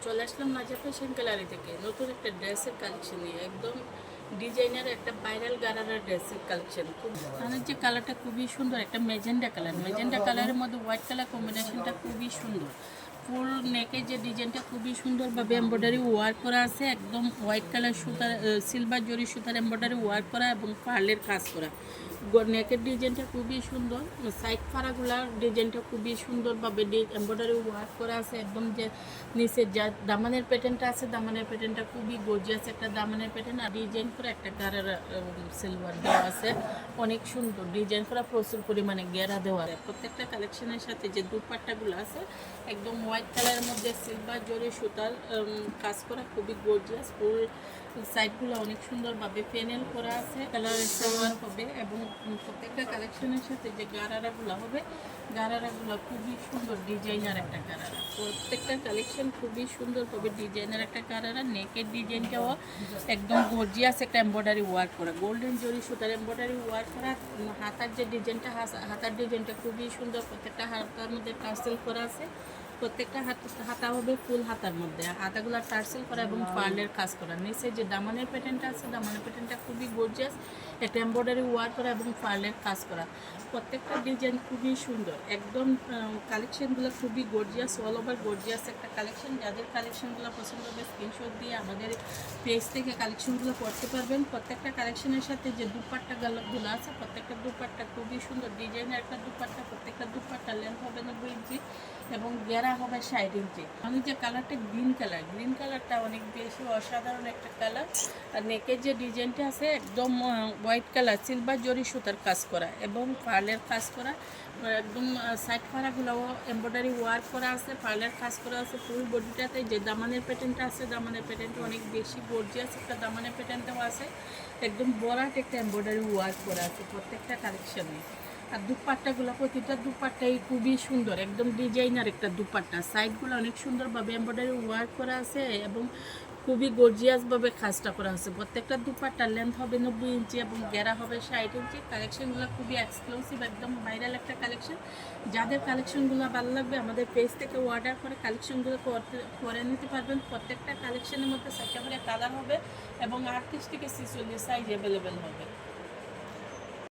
চলে আসলাম নাজা fashion gallery থেকে নতুন একটা ড্রেসের কালেকশন নিয়ে। একদম ডিজাইনার একটা ভাইরাল গারারা ড্রেসের কালেকশন। খুব ধানের যে কালারটা খুবই সুন্দর, একটা মেজেন্ডা কালার। মেজেন্ডা কালারের মধ্যে হোয়াইট কালার কম্বিনেশনটা খুবই সুন্দর। ফুল নেকে যে ডিজাইনটা খুবই সুন্দরভাবে এমব্রয়ডারি ওয়ার্ক করা আছে। একদম হোয়াইট কালার সুতার সিলভার জরি সুতার এমব্রয়ডারি ওয়ার্ক করা এবং পার্লের কাজ করা। নেকের ডিজাইনটা খুবই সুন্দর, সাইড ফাড়াগুলার ডিজাইনটা খুবই সুন্দরভাবে এমব্রয়ডারি ওয়ার্ক করা আছে। একদম যে নিচে যা দামানের প্যাটার্নটা আছে, দামানের প্যাটার্নটা খুবই গর্জিয়াস একটা দামানের প্যাটার্ন। আর ডিজাইন করে একটা গাড়ার সিলভার দেওয়া আছে, অনেক সুন্দর ডিজাইন করা, প্রচুর পরিমাণে গেরা দেওয়া। প্রত্যেকটা কালেকশনের সাথে যে দুপাট্টাগুলো আছে একদম হোয়াইট কালারের মধ্যে সিলভার জরি সুতার কাজ করা, খুবই গর্জিয়াস। ফুল সাইডগুলো অনেক সুন্দরভাবে প্যানেল করা আছে, কালারের সালোয়ার হবে। এবং প্রত্যেকটা কালেকশনের সাথে যে গারারাগুলো হবে, গারারাগুলো খুবই সুন্দর ডিজাইনার একটা গারারা। প্রত্যেকটা কালেকশন খুবই সুন্দরভাবে ডিজাইনার একটা গারারা। নেকের ডিজাইনটাও একদম গর্জিয়াস একটা এমব্রয়ডারি ওয়ার্ক করা, গোল্ডেন জরি সুতার এমব্রয়ডারি ওয়ার্ক করা। হাতার যে ডিজাইনটা, হাতার ডিজাইনটা খুবই সুন্দর। প্রত্যেকটা হাতার মধ্যে টার্সেল করা আছে। প্রত্যেকটা হাতা হবে ফুল হাতার মধ্যে, হাতাগুলো টার্সেল করা এবং পার্লের কাজ করা। নিচে যে দামানের প্যাটার্নটা আছে, দামানের প্যাটার্নটা খুবই গর্জিয়াস, একটা এমব্রয়ডারি ওয়ার্ক করা এবং পার্লের কাজ করা। প্রত্যেকটা ডিজাইন খুবই সুন্দর, একদম কালেকশনগুলো খুবই গর্জিয়াস, অল ওভার গর্জিয়াস একটা কালেকশন। যাদের কালেকশনগুলো পছন্দ হবে স্ক্রিনশট দিয়ে আমাদের পেজ থেকে কালেকশনগুলো করতে পারবেন। প্রত্যেকটা কালেকশনের সাথে যে দুপাট্টাগুলো আছে, প্রত্যেকটা দুপাট্টা খুবই সুন্দর ডিজাইনের একটা দুপাট্টা। প্রত্যেকটা দুপাট্টা লেন্থ হবে 90 ইঞ্চি এবং গেরা হবে 60 ইঞ্চি। আমি যে কালারটা গ্রিন কালার, গ্রিন কালারটা অনেক বেশি অসাধারণ একটা কালার। আর নেকের যে ডিজাইনটা আছে একদম হোয়াইট কালার, সিলভার জরি সুতার কাজ করা এবং পার্লের কাজ করা। একদম সাইড ফাড়াগুলোও এমব্রয়ডারি ওয়ার্ক করা আছে, পার্লের কাজ করা আছে। ফুল বডিটাতে যে দামানের প্যাটার্নটা আছে, দামানের প্যাটার্নটা অনেক বেশি গর্জিয়াস একটা দামানের প্যাটার্নটাও আছে। একদম বড়াট একটা এমব্রয়ডারি ওয়ার্ক করা আছে প্রত্যেকটা কালেকশনে। আর দুপাট্টাগুলো, প্রতিটা দুপাট্টাই খুবই সুন্দর, একদম ডিজাইনার একটা দুপাট্টা। সাইডগুলো অনেক সুন্দরভাবে এমব্রয়ডারি ওয়ার্ক করা আছে এবং খুবই গর্জিয়াসভাবে কাজটা করা আছে। প্রত্যেকটা দুপাট্টার লেন্থ হবে 90 ইঞ্চি এবং গেরা হবে 60 ইঞ্চি। কালেকশনগুলো খুবই এক্সক্লুসিভ, একদম ভাইরাল একটা কালেকশন। যাদের কালেকশনগুলো ভালো লাগবে আমাদের পেজ থেকে অর্ডার করে কালেকশনগুলো করে নিতে পারবেন। প্রত্যেকটা কালেকশনের মধ্যে 4টা করে কালার হবে এবং 38 থেকে 46 সাইজ অ্যাভেলেবেল হবে।